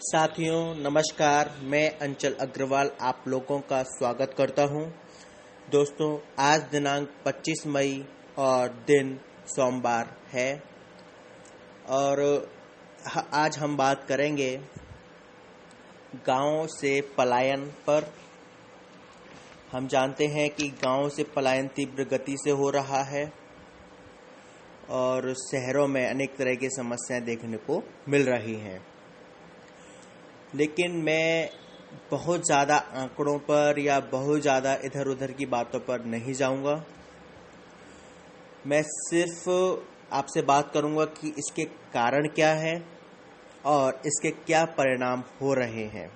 साथियों नमस्कार। मैं अंचल अग्रवाल आप लोगों का स्वागत करता हूं। दोस्तों, आज दिनांक 25 मई और दिन सोमवार है और आज हम बात करेंगे गांव से पलायन पर। हम जानते हैं कि गांव से पलायन तीव्र गति से हो रहा है और शहरों में अनेक तरह की समस्याएं देखने को मिल रही हैं। लेकिन मैं बहुत ज़्यादा आंकड़ों पर या बहुत ज़्यादा इधर उधर की बातों पर नहीं जाऊंगा। मैं सिर्फ आपसे बात करूंगा कि इसके कारण क्या है और इसके क्या परिणाम हो रहे हैं,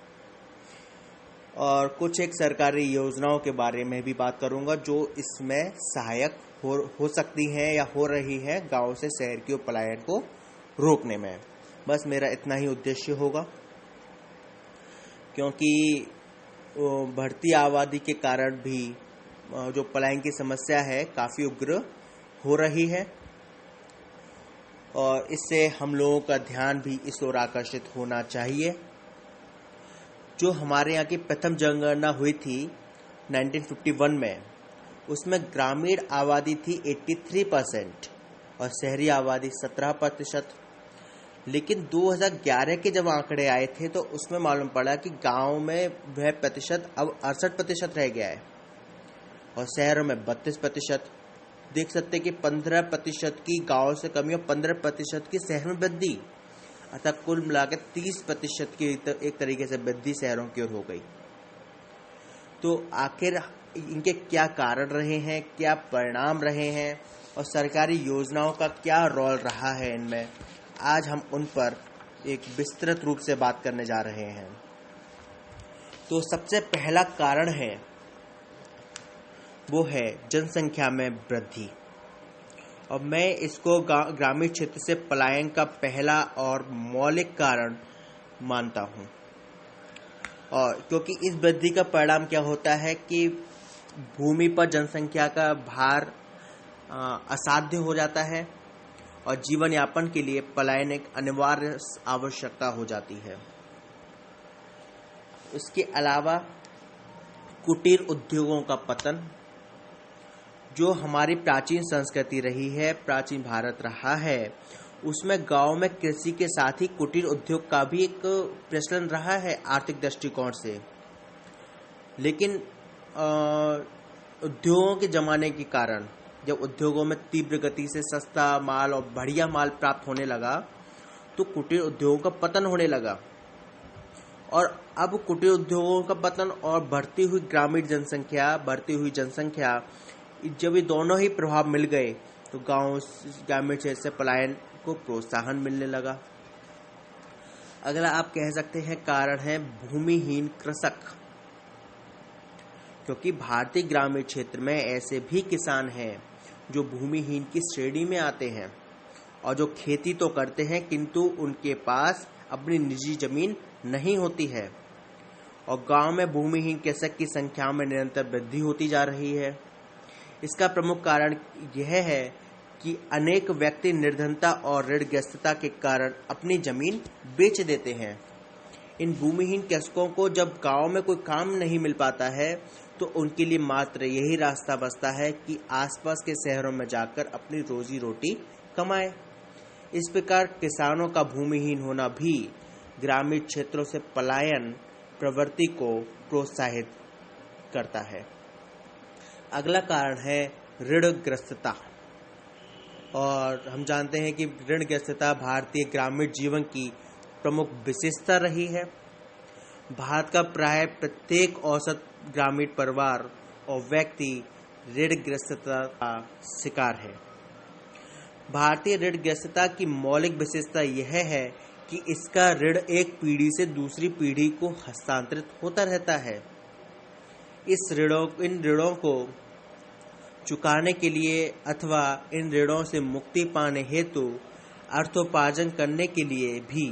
और कुछ एक सरकारी योजनाओं के बारे में भी बात करूंगा जो इसमें सहायक हो सकती हैं या हो रही है गांव से शहर की ओर पलायन को रोकने में। बस मेरा इतना ही उद्देश्य होगा, क्योंकि बढ़ती आबादी के कारण भी जो पलायन की समस्या है काफ़ी उग्र हो रही है और इससे हम लोगों का ध्यान भी इस ओर आकर्षित होना चाहिए। जो हमारे यहाँ की प्रथम जनगणना हुई थी 1951 में, उसमें ग्रामीण आबादी थी 83% और शहरी आबादी 17%। लेकिन 2011 के जब आंकड़े आए थे तो उसमें मालूम पड़ा कि गांव में वह प्रतिशत अब 68% रह गया है और शहरों में 32%। देख सकते कि 15% की गांव से कमी और 15% की शहर में वृद्धि, अतः कुल मिलाकर 30% की एक तरीके से वृद्धि शहरों की ओर हो गई। तो आखिर इनके क्या कारण रहे हैं, क्या परिणाम रहे हैं और सरकारी योजनाओं का क्या रोल रहा है इनमें, आज हम उन पर एक विस्तृत रूप से बात करने जा रहे हैं। तो सबसे पहला कारण है वो है जनसंख्या में वृद्धि, और मैं इसको ग्रामीण क्षेत्र से पलायन का पहला और मौलिक कारण मानता हूं। और क्योंकि इस वृद्धि का परिणाम क्या होता है कि भूमि पर जनसंख्या का भार असाध्य हो जाता है और जीवन यापन के लिए पलायन एक अनिवार्य आवश्यकता हो जाती है। इसके अलावा कुटीर उद्योगों का पतन, जो हमारी प्राचीन संस्कृति रही है, प्राचीन भारत रहा है, उसमें गांव में कृषि के साथ ही कुटीर उद्योग का भी एक प्रचलन रहा है आर्थिक दृष्टिकोण से। लेकिन उद्योगों के जमाने के कारण जब उद्योगों में तीव्र गति से सस्ता माल और बढ़िया माल प्राप्त होने लगा तो कुटीर उद्योगों का पतन होने लगा। और अब कुटीर उद्योगों का पतन और बढ़ती हुई ग्रामीण जनसंख्या, बढ़ती हुई जनसंख्या, जब ये दोनों ही प्रभाव मिल गए तो ग्रामीण क्षेत्र से पलायन को प्रोत्साहन मिलने लगा। अगला आप कह सकते हैं कारण है भूमिहीन कृषक, क्योंकि भारतीय ग्रामीण क्षेत्र में ऐसे भी किसान हैं जो भूमिहीन की श्रेणी में आते हैं और जो खेती तो करते हैं किंतु उनके पास अपनी निजी जमीन नहीं होती है, और गांव में भूमिहीन कृषक की संख्या में निरंतर वृद्धि होती जा रही है। इसका प्रमुख कारण यह है कि अनेक व्यक्ति निर्धनता और ऋणग्रस्तता के कारण अपनी जमीन बेच देते हैं। इन भूमिहीन कृषकों को जब गांव में कोई काम नहीं मिल पाता है तो उनके लिए मात्र यही रास्ता बचता है कि आसपास के शहरों में जाकर अपनी रोजी रोटी कमाएं। इस प्रकार किसानों का भूमिहीन होना भी ग्रामीण क्षेत्रों से पलायन प्रवृत्ति को प्रोत्साहित करता है। अगला कारण है ऋणग्रस्तता, और हम जानते हैं कि ऋणग्रस्तता भारतीय ग्रामीण जीवन की प्रमुख विशेषता रही है। भारत का प्राय प्रत्येक औसत ग्रामीण परिवार और व्यक्ति ऋणग्रस्तता का शिकार है। भारतीय ऋणग्रस्तता की मौलिक विशेषता यह है कि इसका ऋण एक पीढ़ी से दूसरी पीढ़ी को हस्तांतरित होता रहता है। इन ऋणों को चुकाने के लिए अथवा इन ऋणों से मुक्ति पाने हेतु अर्थोपार्जन करने के लिए भी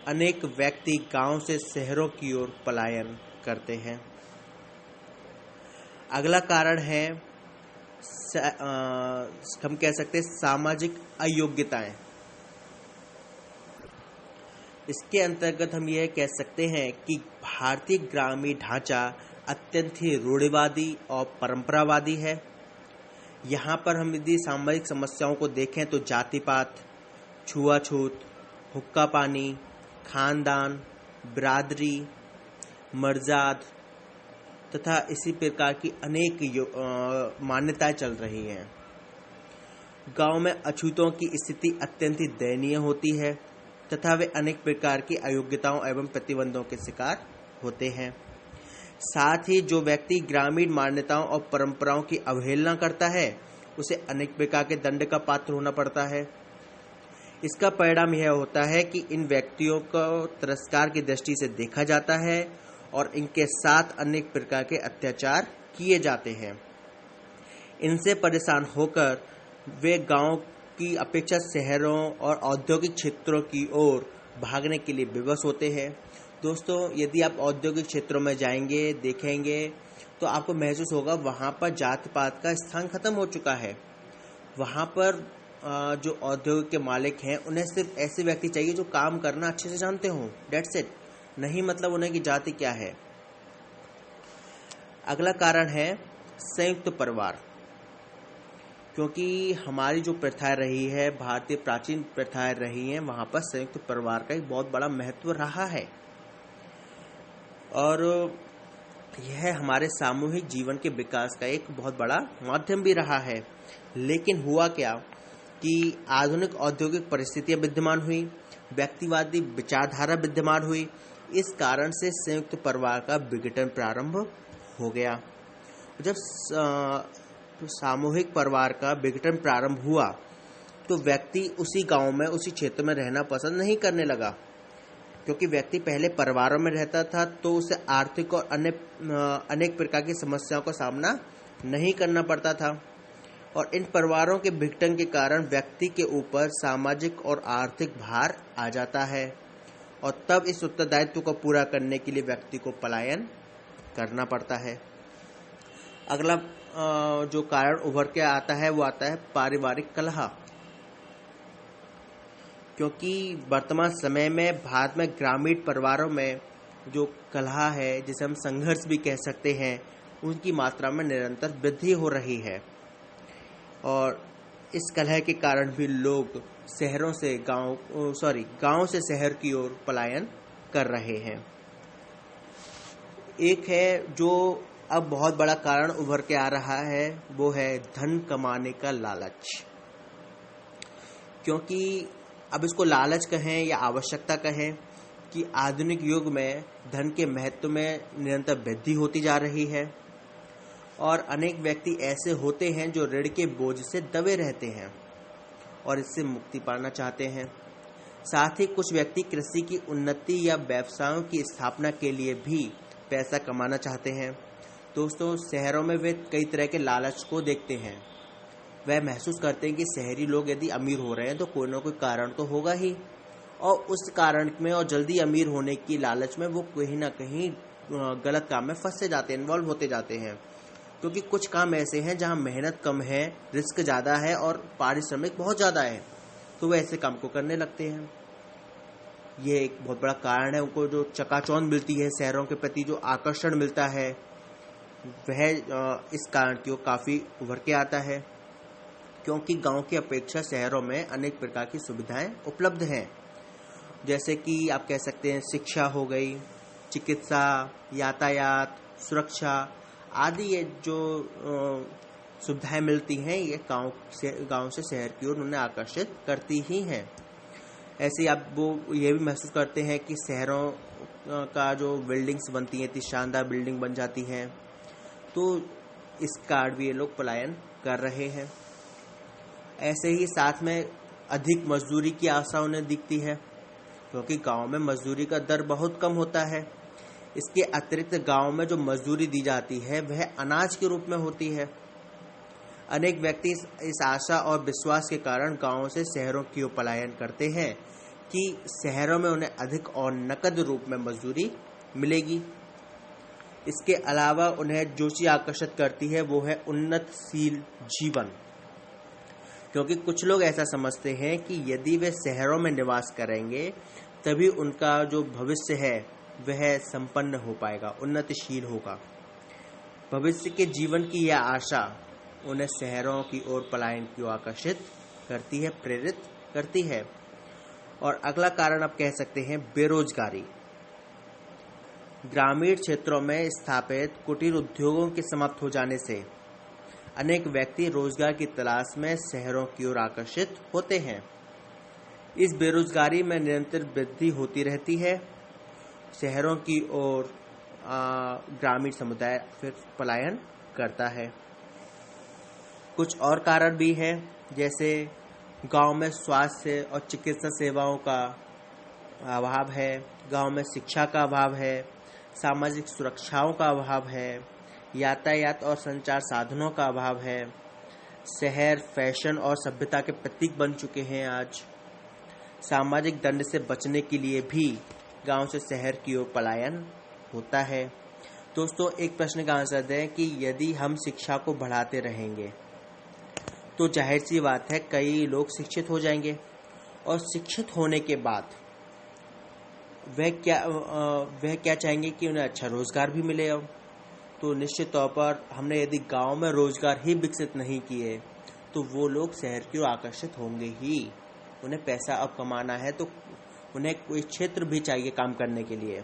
अनेक व्यक्ति गांव से शहरों की ओर पलायन करते हैं। अगला कारण है हम कह सकते हैं सामाजिक अयोग्यताएं। इसके अंतर्गत हम यह कह सकते हैं कि भारतीय ग्रामीण ढांचा अत्यंत ही रूढ़िवादी और परंपरावादी है। यहाँ पर हम यदि सामाजिक समस्याओं को देखें तो जातिपात, छुआछूत, हुक्का पानी, खानदान, बिरादरी, मर्जाद तथा इसी प्रकार की अनेक मान्यताएं चल रही हैं। गांव में अछूतों की स्थिति अत्यंत ही दयनीय होती है तथा वे अनेक प्रकार की अयोग्यताओं एवं प्रतिबंधों के शिकार होते हैं। साथ ही जो व्यक्ति ग्रामीण मान्यताओं और परंपराओं की अवहेलना करता है उसे अनेक प्रकार के दंड का पात्र होना पड़ता है। इसका परिणाम यह होता है कि इन व्यक्तियों को तिरस्कार की दृष्टि से देखा जाता है और इनके साथ अनेक प्रकार के अत्याचार किए जाते हैं। इनसे परेशान होकर वे गांव की अपेक्षा शहरों और औद्योगिक क्षेत्रों की ओर भागने के लिए विवश होते हैं। दोस्तों, यदि आप औद्योगिक क्षेत्रों में जाएंगे, देखेंगे तो आपको महसूस होगा वहाँ पर जात पात का स्थान खत्म हो चुका है। वहाँ पर जो औद्योगिक के मालिक हैं उन्हें सिर्फ ऐसे व्यक्ति चाहिए जो काम करना अच्छे से जानते हों, डेट्स इट। नहीं मतलब उन्हें की जाति क्या है। अगला कारण है संयुक्त परिवार। क्योंकि हमारी जो प्रथाएं रही है, भारतीय प्राचीन प्रथाएं रही हैं, वहाँ पर संयुक्त परिवार का एक बहुत बड़ा महत्व रहा है और यह हमारे सामूहिक जीवन के विकास का एक बहुत बड़ा माध्यम भी रहा है। लेकिन हुआ क्या कि आधुनिक औद्योगिक परिस्थितियां विद्यमान हुई, व्यक्तिवादी विचारधारा विद्यमान हुई। इस कारण से संयुक्त परिवार का विघटन प्रारंभ हो गया। जब सामूहिक परिवार का विघटन प्रारंभ हुआ तो व्यक्ति उसी गांव में, उसी क्षेत्र में रहना पसंद नहीं करने लगा। क्योंकि व्यक्ति पहले परिवारों में रहता था तो उसे आर्थिक और अनेक प्रकार की समस्याओं का सामना नहीं करना पड़ता था और इन परिवारों के विघटन के कारण व्यक्ति के ऊपर सामाजिक और आर्थिक भार आ जाता है और तब इस उत्तरदायित्व को पूरा करने के लिए व्यक्ति को पलायन करना पड़ता है। अगला जो कारण उभर के आता है वो आता है पारिवारिक कलह। क्योंकि वर्तमान समय में भारत में ग्रामीण परिवारों में जो कलह है, जिसे हम संघर्ष भी कह सकते हैं, उनकी मात्रा में निरंतर वृद्धि हो रही है और इस कलह के कारण भी लोग गांव से शहर की ओर पलायन कर रहे हैं। एक है जो अब बहुत बड़ा कारण उभर के आ रहा है, वो है धन कमाने का लालच। क्योंकि अब इसको लालच कहें या आवश्यकता कहें कि आधुनिक युग में धन के महत्व में निरंतर वृद्धि होती जा रही है और अनेक व्यक्ति ऐसे होते हैं जो ऋण के बोझ से दबे रहते हैं और इससे मुक्ति पाना चाहते हैं। साथ ही कुछ व्यक्ति कृषि की उन्नति या व्यवसायों की स्थापना के लिए भी पैसा कमाना चाहते हैं। दोस्तों, शहरों में वे कई तरह के लालच को देखते हैं। वह महसूस करते हैं कि शहरी लोग यदि अमीर हो रहे हैं तो कोई ना कोई कारण तो होगा ही और उस कारण में और जल्दी अमीर होने की लालच में वो कहीं ना कहीं गलत काम में फंसे जाते हैं, इन्वॉल्व होते जाते हैं। क्योंकि कुछ काम ऐसे हैं जहां मेहनत कम है, रिस्क ज़्यादा है और पारिश्रमिक बहुत ज़्यादा है, तो वह ऐसे काम को करने लगते हैं। ये एक बहुत बड़ा कारण है। उनको जो चकाचौंध मिलती है, शहरों के प्रति जो आकर्षण मिलता है, वह इस कारण की ओर काफ़ी उभर के आता है। क्योंकि गांव की अपेक्षा शहरों में अनेक प्रकार की सुविधाएं उपलब्ध हैं, जैसे कि आप कह सकते हैं शिक्षा हो गई, चिकित्सा, यातायात, सुरक्षा आदि। ये जो सुविधाएं मिलती हैं ये गांव से शहर की ओर उन्हें आकर्षित करती ही हैं। ऐसे ही आप वो ये भी महसूस करते हैं कि शहरों का जो बिल्डिंग्स बनती हैं, इतनी शानदार बिल्डिंग बन जाती हैं, तो इस कारण भी ये लोग पलायन कर रहे हैं। ऐसे ही साथ में अधिक मजदूरी की आशा उन्हें दिखती है, क्योंकि गांव में मजदूरी का दर बहुत कम होता है। इसके अतिरिक्त गांव में जो मजदूरी दी जाती है वह अनाज के रूप में होती है। अनेक व्यक्ति इस आशा और विश्वास के कारण गांवों से शहरों की ओर पलायन करते हैं कि शहरों में उन्हें अधिक और नकद रूप में मजदूरी मिलेगी। इसके अलावा उन्हें जो चीज आकर्षित करती है वो है उन्नतशील जीवन। क्योंकि कुछ लोग ऐसा समझते हैं कि यदि वे शहरों में निवास करेंगे तभी उनका जो भविष्य है वह संपन्न हो पाएगा, उन्नतिशील होगा। भविष्य के जीवन की यह आशा उन्हें शहरों की ओर पलायन की ओर आकर्षित करती है, प्रेरित करती है। और अगला कारण आप कह सकते हैं बेरोजगारी। ग्रामीण क्षेत्रों में स्थापित कुटीर उद्योगों के समाप्त हो जाने से अनेक व्यक्ति रोजगार की तलाश में शहरों की ओर आकर्षित होते हैं। इस बेरोजगारी में निरंतर वृद्धि होती रहती है। शहरों की ओर ग्रामीण समुदाय फिर पलायन करता है। कुछ और कारण भी है, जैसे गांव में स्वास्थ्य और चिकित्सा सेवाओं का अभाव है, गांव में शिक्षा का अभाव है, सामाजिक सुरक्षाओं का अभाव है, यातायात और संचार साधनों का अभाव है। शहर फैशन और सभ्यता के प्रतीक बन चुके हैं आज। सामाजिक दंड से बचने के लिए भी गांव से शहर की ओर पलायन होता है। दोस्तों, एक प्रश्न का आंसर दें कि यदि हम शिक्षा को बढ़ाते रहेंगे तो जाहिर सी बात है कई लोग शिक्षित हो जाएंगे, और शिक्षित होने के बाद वह क्या चाहेंगे कि उन्हें अच्छा रोजगार भी मिले। अब तो निश्चित तौर पर हमने यदि गांव में रोजगार ही विकसित नहीं किए तो वो लोग शहर की ओर आकर्षित होंगे ही। उन्हें पैसा अब कमाना है तो उन्हें कोई क्षेत्र भी चाहिए काम करने के लिए,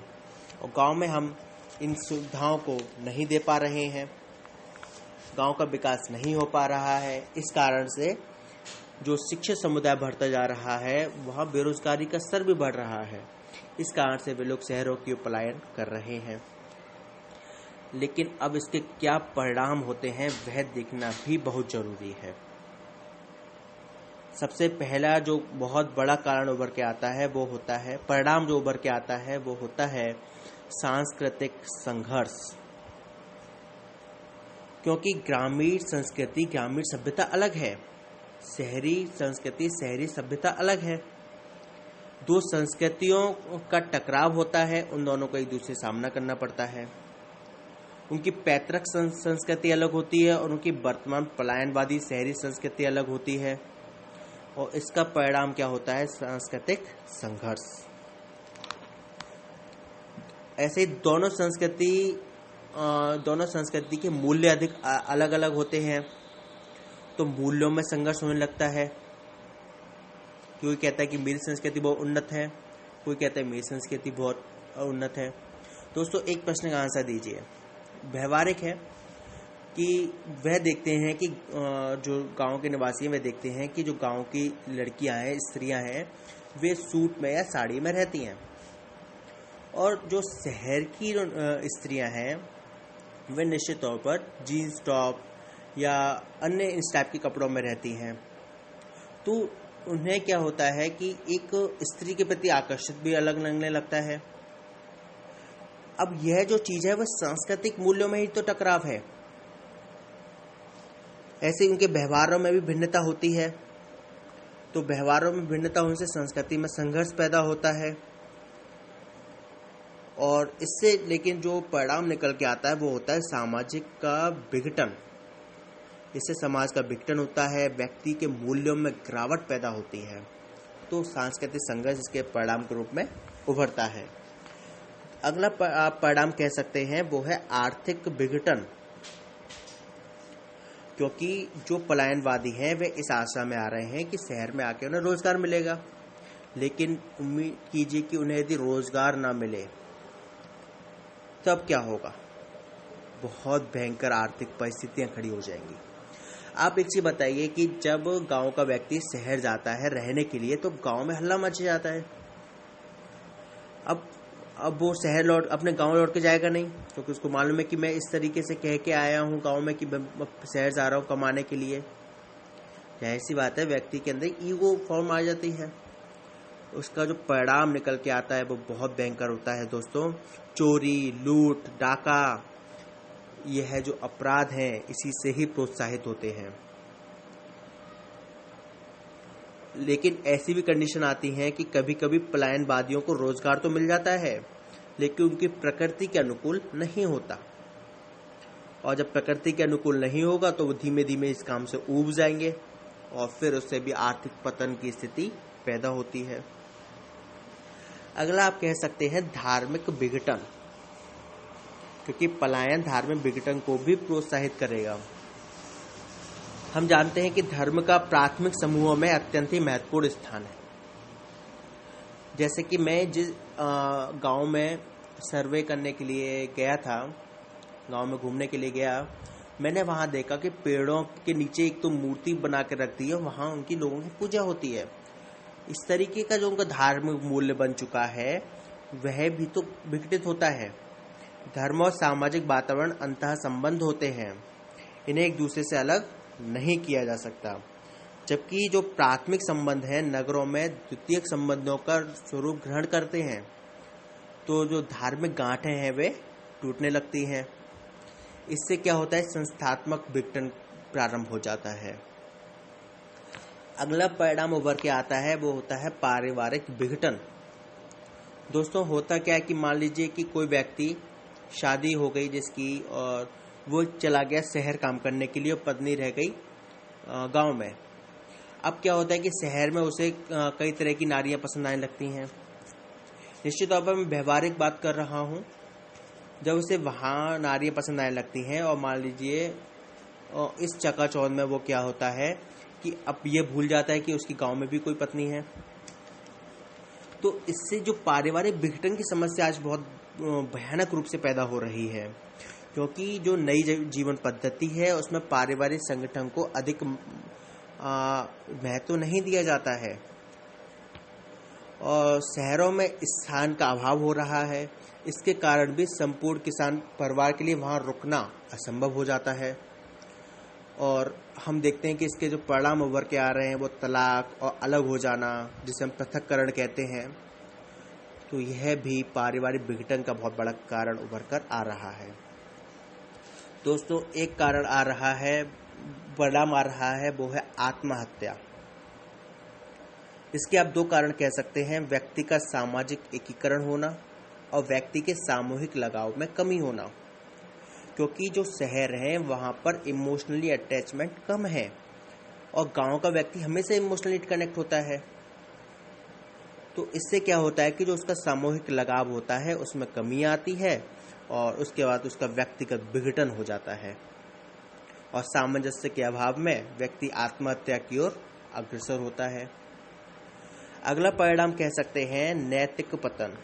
और गांव में हम इन सुविधाओं को नहीं दे पा रहे हैं, गांव का विकास नहीं हो पा रहा है। इस कारण से जो शिक्षित समुदाय बढ़ता जा रहा है वहाँ बेरोजगारी का स्तर भी बढ़ रहा है। इस कारण से वे लोग शहरों की ओर पलायन कर रहे हैं। लेकिन अब इसके क्या परिणाम होते हैं वह देखना भी बहुत जरूरी है। सबसे पहला जो बहुत बड़ा कारण उभर के आता है वो होता है, परिणाम जो उभर के आता है वो होता है सांस्कृतिक संघर्ष। क्योंकि ग्रामीण संस्कृति, ग्रामीण सभ्यता अलग है, शहरी संस्कृति, शहरी सभ्यता अलग है। दो संस्कृतियों का टकराव होता है, उन दोनों को एक दूसरे से सामना करना पड़ता है। उनकी पैतृक संस्कृति अलग होती है और उनकी वर्तमान पलायनवादी शहरी संस्कृति अलग होती है, और इसका परिणाम क्या होता है? सांस्कृतिक संघर्ष। ऐसे ही दोनों संस्कृति के मूल्य अधिक अलग अलग होते हैं, तो मूल्यों में संघर्ष होने लगता है। कोई कहता है कि मेरी संस्कृति बहुत उन्नत है, कोई कहता है मेरी संस्कृति बहुत उन्नत है। दोस्तों, एक प्रश्न का आंसर दीजिए। व्यवहारिक है कि वह देखते हैं कि जो गांव के निवासी हैं वह देखते हैं कि जो गांव की लड़कियां हैं, स्त्रियां हैं, वे सूट में या साड़ी में रहती हैं, और जो शहर की स्त्रियां हैं वे निश्चित तौर पर जीन्स टॉप या अन्य इस टाइप के कपड़ों में रहती हैं। तो उन्हें क्या होता है कि एक स्त्री के प्रति आकर्षित भी अलग लगने लगता है। अब यह जो चीज है वह सांस्कृतिक मूल्यों में ही तो टकराव है। ऐसे उनके व्यवहारों में भी भिन्नता होती है, तो व्यवहारों में भिन्नता होने से संस्कृति में संघर्ष पैदा होता है, और इससे लेकिन जो परिणाम निकल के आता है वो होता है सामाजिक का विघटन। इससे समाज का विघटन होता है, व्यक्ति के मूल्यों में गिरावट पैदा होती है, तो सांस्कृतिक संघर्ष इसके परिणाम के रूप में उभरता है। अगला आप परिणाम कह सकते हैं वो है आर्थिक विघटन। क्योंकि जो पलायनवादी हैं वे इस आशा में आ रहे हैं कि शहर में आके उन्हें रोजगार मिलेगा, लेकिन उम्मीद कीजिए कि उन्हें यदि रोजगार ना मिले तब क्या होगा? बहुत भयंकर आर्थिक परिस्थितियां खड़ी हो जाएंगी। आप एक चीज बताइए कि जब गांव का व्यक्ति शहर जाता है रहने के लिए तो गांव में हल्ला मच जाता है। अब वो शहर अपने गांव लौट के जाएगा नहीं, क्योंकि उसको मालूम है कि मैं इस तरीके से कह के आया हूँ गांव में कि शहर जा रहा हूँ कमाने के लिए। जाहिर सी बात है व्यक्ति के अंदर ईगो फॉर्म आ जाती है। उसका जो परिणाम निकल के आता है वो बहुत भयंकर होता है दोस्तों। चोरी, लूट, डाका, यह जो अपराध हैं इसी से ही प्रोत्साहित होते हैं। लेकिन ऐसी भी कंडीशन आती है कि कभी कभी पलायनवादियों को रोजगार तो मिल जाता है, लेकिन उनकी प्रकृति के अनुकूल नहीं होता, और जब प्रकृति के अनुकूल नहीं होगा तो वो धीमे धीमे इस काम से ऊब जाएंगे, और फिर उससे भी आर्थिक पतन की स्थिति पैदा होती है। अगला आप कह सकते हैं धार्मिक विघटन, क्योंकि पलायन धार्मिक विघटन को भी प्रोत्साहित करेगा। हम जानते हैं कि धर्म का प्राथमिक समूहों में अत्यंत ही महत्वपूर्ण स्थान है। जैसे कि मैं जिस गांव में सर्वे करने के लिए गया था, गांव में घूमने के लिए गया, मैंने वहां देखा कि पेड़ों के नीचे एक तो मूर्ति बना के रख दी है, वहां उनकी लोगों की पूजा होती है। इस तरीके का जो उनका धार्मिक मूल्य बन चुका है वह भी तो विघटित होता है। धर्म और सामाजिक वातावरण अंतः संबंध होते हैं, इन्हें एक दूसरे से अलग नहीं किया जा सकता। जबकि जो प्राथमिक संबंध है नगरों में द्वितीयक संबंधों का स्वरूप ग्रहण करते हैं, तो जो धार्मिक गांठें हैं वे टूटने लगती हैं। इससे क्या होता है, संस्थात्मक विघटन प्रारंभ हो जाता है। अगला परिणाम उभर के आता है वो होता है पारिवारिक विघटन। दोस्तों होता क्या है कि मान लीजिए कि कोई व्यक्ति, शादी हो गई जिसकी, और वो चला गया शहर काम करने के लिए, पत्नी रह गई गांव में। अब क्या होता है कि शहर में उसे कई तरह की नारियां पसंद आने लगती हैं। निश्चित तौर पर मैं व्यवहारिक बात कर रहा हूँ। जब उसे वहाँ नारियां पसंद आने लगती हैं और मान लीजिए इस चकाचौंध में वो क्या होता है कि अब ये भूल जाता है कि उसकी गांव में भी कोई पत्नी है, तो इससे जो पारिवारिक विघटन की समस्या आज बहुत भयानक रूप से पैदा हो रही है। क्योंकि जो नई जीवन पद्धति है उसमें पारिवारिक संगठन को अधिक महत्व नहीं दिया जाता है, और शहरों में स्थान का अभाव हो रहा है। इसके कारण भी संपूर्ण किसान परिवार के लिए वहां रुकना असंभव हो जाता है। और हम देखते हैं कि इसके जो परिणाम उभर के आ रहे हैं वो तलाक और अलग हो जाना, जिसे हम पृथक्करण कहते हैं। तो यह भी पारिवारिक विघटन का बहुत बड़ा कारण उभर कर आ रहा है। दोस्तों एक कारण आ रहा है, परिणाम आ रहा है, वो है आत्महत्या। इसके आप दो कारण कह सकते हैं, व्यक्ति का सामाजिक एकीकरण होना और व्यक्ति के सामूहिक लगाव में कमी होना। क्योंकि जो शहर है वहां पर इमोशनली अटैचमेंट कम है, और गांव का व्यक्ति हमेशा इमोशनली कनेक्ट होता है। तो इससे क्या होता है कि जो उसका सामूहिक लगाव होता है उसमें कमी आती है, और उसके बाद उसका व्यक्तिगत विघटन हो जाता है, और सामंजस्य के अभाव में व्यक्ति आत्महत्या की ओर अग्रसर होता है। अगला परिणाम कह सकते हैं नैतिक पतन,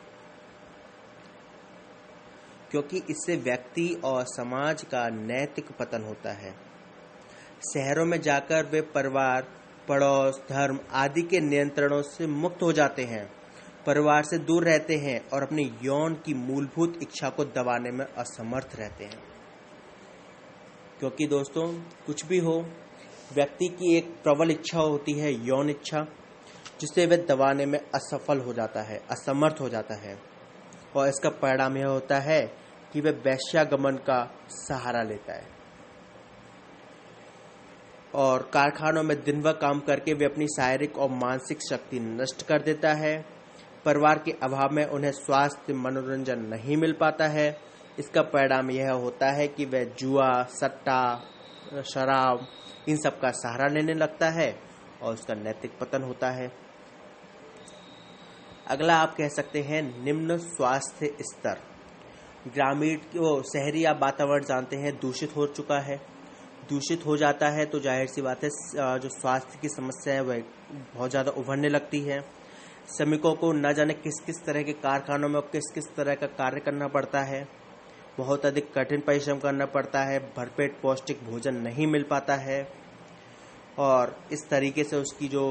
क्योंकि इससे व्यक्ति और समाज का नैतिक पतन होता है। शहरों में जाकर वे परिवार, पड़ोस, धर्म आदि के नियंत्रणों से मुक्त हो जाते हैं, परिवार से दूर रहते हैं और अपने यौन की मूलभूत इच्छा को दबाने में असमर्थ रहते हैं। क्योंकि दोस्तों कुछ भी हो, व्यक्ति की एक प्रबल इच्छा होती है, यौन इच्छा, जिसे वह दबाने में असफल हो जाता है, असमर्थ हो जाता है, और इसका परिणाम यह होता है कि वह वेश्यागमन का सहारा लेता है, और कारखानों में दिन भर काम करके वे अपनी शारीरिक और मानसिक शक्ति नष्ट कर देता है। परिवार के अभाव में उन्हें स्वास्थ्य मनोरंजन नहीं मिल पाता है। इसका परिणाम यह होता है कि वह जुआ, सट्टा, शराब इन सब का सहारा लेने लगता है, और उसका नैतिक पतन होता है। अगला आप कह सकते हैं निम्न स्वास्थ्य स्तर। ग्रामीण शहरी आप वातावरण जानते हैं दूषित हो चुका है, दूषित हो जाता है तो जाहिर सी बात है जो स्वास्थ्य की समस्या है वह बहुत ज़्यादा उभरने लगती है। श्रमिकों को न जाने किस किस तरह के कारखानों में किस किस तरह का कार्य करना पड़ता है, बहुत अधिक कठिन परिश्रम करना पड़ता है, भरपेट पौष्टिक भोजन नहीं मिल पाता है, और इस तरीके से उसकी जो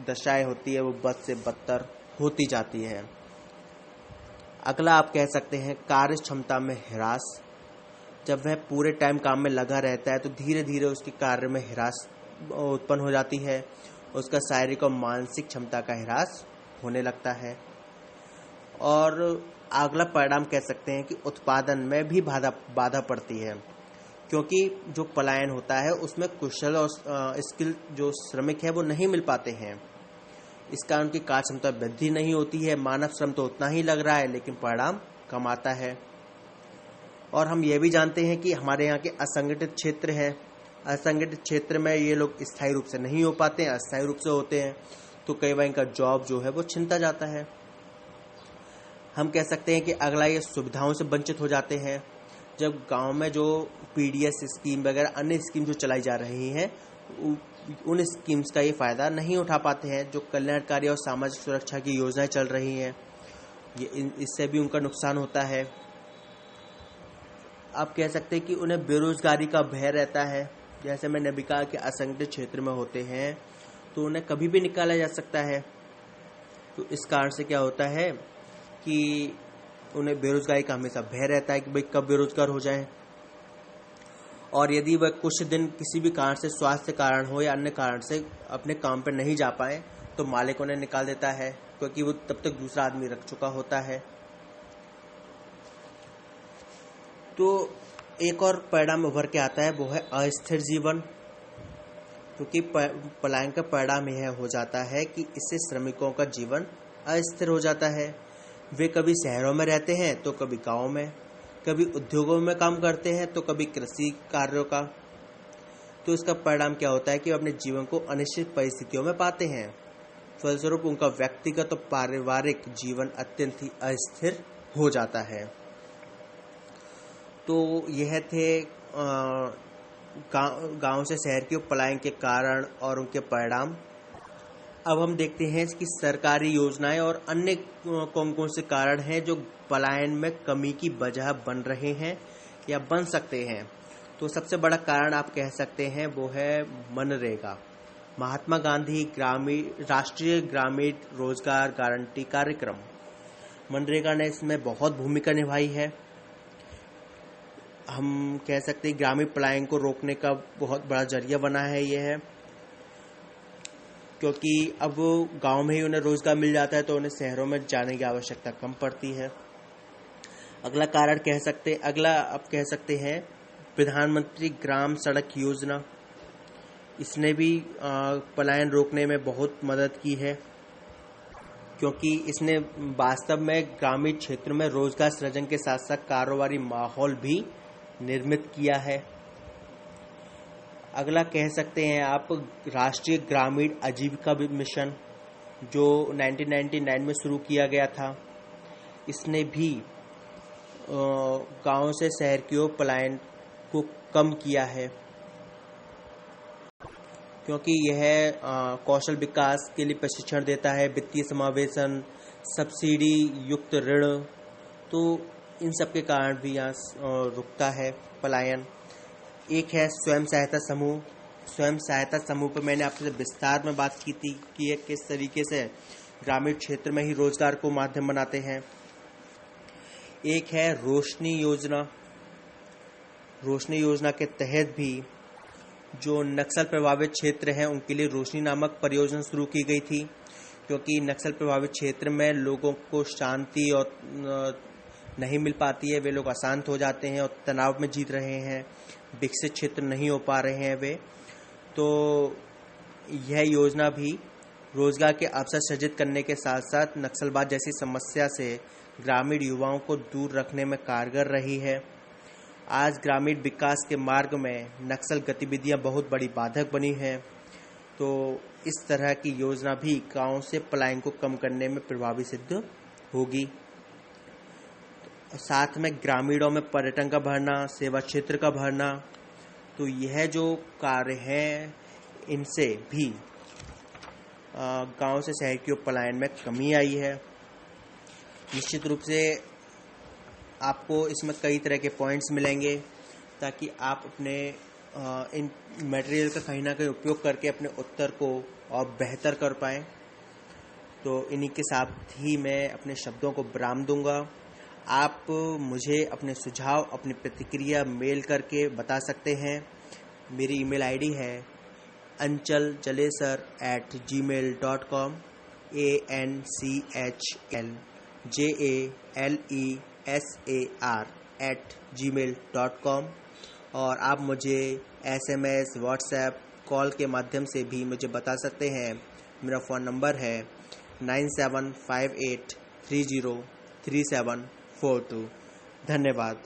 दशाएं होती है वो बद से बदतर होती जाती है। अगला आप कह सकते हैं कार्य क्षमता में ह्रास। जब वह पूरे टाइम काम में लगा रहता है तो धीरे धीरे उसके कार्य में ह्रास उत्पन्न हो जाती है, उसका शारीरिक और मानसिक क्षमता का ह्रास होने लगता है। और अगला परिणाम कह सकते हैं कि उत्पादन में भी बाधा पड़ती है, क्योंकि जो पलायन होता है उसमें कुशल और स्किल जो श्रमिक है वो नहीं मिल पाते हैं। इस कारण की कार्य क्षमता वृद्धि नहीं होती है, मानव श्रम तो उतना ही लग रहा है लेकिन परिणाम कम आता है। और हम ये भी जानते हैं कि हमारे यहाँ के असंगठित क्षेत्र है, असंगठित क्षेत्र में ये लोग स्थायी रूप से नहीं हो पाते हैं, अस्थायी रूप से होते हैं, तो कई बार इनका जॉब जो है वो छिनता जाता है। हम कह सकते हैं कि अगला ये सुविधाओं से वंचित हो जाते हैं। जब गांव में जो पीडीएस स्कीम वगैरह अन्य स्कीम जो चलाई जा रही हैं उन स्कीम्स का ये फ़ायदा नहीं उठा पाते हैं। जो कल्याणकारी और सामाजिक सुरक्षा की योजनाएं चल रही हैं इससे भी उनका नुकसान होता है। आप कह सकते हैं कि उन्हें बेरोजगारी का भय रहता है। जैसे मैंने भी कहा कि असंगठित क्षेत्र में होते हैं तो उन्हें कभी भी निकाला जा सकता है। तो इस कारण से क्या होता है कि उन्हें बेरोजगारी का हमेशा भय रहता है कि भाई कब बेरोजगार हो जाएं। और यदि वह कुछ दिन किसी भी कारण से, स्वास्थ्य कारण हो या अन्य कारण से, अपने काम पर नहीं जा पाए तो मालिक उन्हें निकाल देता है, क्योंकि वो तब तक दूसरा आदमी रख चुका होता है। तो एक और परिणाम उभर के आता है, वो है अस्थिर जीवन। क्योंकि पलायन का परिणाम यह हो जाता है कि इससे श्रमिकों का जीवन अस्थिर हो जाता है। वे कभी शहरों में रहते हैं तो कभी गाँव में, कभी उद्योगों में काम करते हैं तो कभी कृषि कार्यों का। तो इसका परिणाम क्या होता है कि वे अपने जीवन को अनिश्चित परिस्थितियों में पाते हैं। फलस्वरूप उनका व्यक्तिगत और पारिवारिक जीवन अत्यंत ही अस्थिर हो जाता है। तो यह थे गांव से शहर के पलायन के कारण और उनके परिणाम। अब हम देखते हैं कि सरकारी योजनाएं और अन्य कौन कौन से कारण हैं जो पलायन में कमी की वजह बन रहे हैं या बन सकते हैं। तो सबसे बड़ा कारण आप कह सकते हैं वो है मनरेगा, महात्मा गांधी राष्ट्रीय ग्रामीण रोजगार गारंटी कार्यक्रम। मनरेगा ने इसमें बहुत भूमिका निभाई है। हम कह सकते हैं ग्रामीण पलायन को रोकने का बहुत बड़ा जरिया बना है यह, क्योंकि अब गांव में ही उन्हें रोजगार मिल जाता है तो उन्हें शहरों में जाने की आवश्यकता कम पड़ती है। अगला आप कह सकते हैं प्रधानमंत्री ग्राम सड़क योजना। इसने भी पलायन रोकने में बहुत मदद की है, क्योंकि इसने वास्तव में ग्रामीण क्षेत्र में रोजगार सृजन के साथ साथ कारोबारी माहौल भी निर्मित किया है। अगला कह सकते हैं आप राष्ट्रीय ग्रामीण आजीविका मिशन, जो 1999 में शुरू किया गया था। इसने भी गांव से शहर की ओर पलायन को कम किया है, क्योंकि यह कौशल विकास के लिए प्रशिक्षण देता है, वित्तीय समावेशन, सब्सिडी युक्त ऋण। तो इन सब के कारण भी यहाँ रुकता है पलायन। एक है स्वयं सहायता समूह। स्वयं सहायता समूह पर मैंने आपसे विस्तार में बात की थी कि ये किस तरीके से ग्रामीण क्षेत्र में ही रोजगार को माध्यम बनाते हैं। एक है रोशनी योजना। रोशनी योजना के तहत भी जो नक्सल प्रभावित क्षेत्र हैं उनके लिए रोशनी नामक परियोजना शुरू की गई थी, क्योंकि नक्सल प्रभावित क्षेत्र में लोगों को शांति और नहीं मिल पाती है। वे लोग अशांत हो जाते हैं और तनाव में जीत रहे हैं, विकसित क्षेत्र नहीं हो पा रहे हैं वे। तो यह योजना भी रोजगार के अवसर सृजित करने के साथ साथ नक्सलवाद जैसी समस्या से ग्रामीण युवाओं को दूर रखने में कारगर रही है। आज ग्रामीण विकास के मार्ग में नक्सल गतिविधियां बहुत बड़ी बाधक बनी हैं। तो इस तरह की योजना भी गांव से पलायन को कम करने में प्रभावी सिद्ध होगी। साथ में ग्रामीणों में पर्यटन का बढ़ना, सेवा क्षेत्र का बढ़ना, तो यह जो कार्य हैं इनसे भी गांव से शहर की ओर पलायन में कमी आई है। निश्चित रूप से आपको इसमें कई तरह के पॉइंट्स मिलेंगे ताकि आप अपने इन मटेरियल का कहीं ना कहीं उपयोग करके अपने उत्तर को और बेहतर कर पाएं। तो इन्हीं के साथ ही मैं अपने शब्दों को विराम दूंगा। आप मुझे अपने सुझाव, अपनी प्रतिक्रिया मेल करके बता सकते हैं। मेरी ईमेल आईडी है anchaljalesar@gmail.com, anchaljalesar@gmail.com। और आप मुझे SMS, व्हाट्सएप, कॉल के माध्यम से भी मुझे बता सकते हैं। मेरा फ़ोन नंबर है 9758303742। धन्यवाद।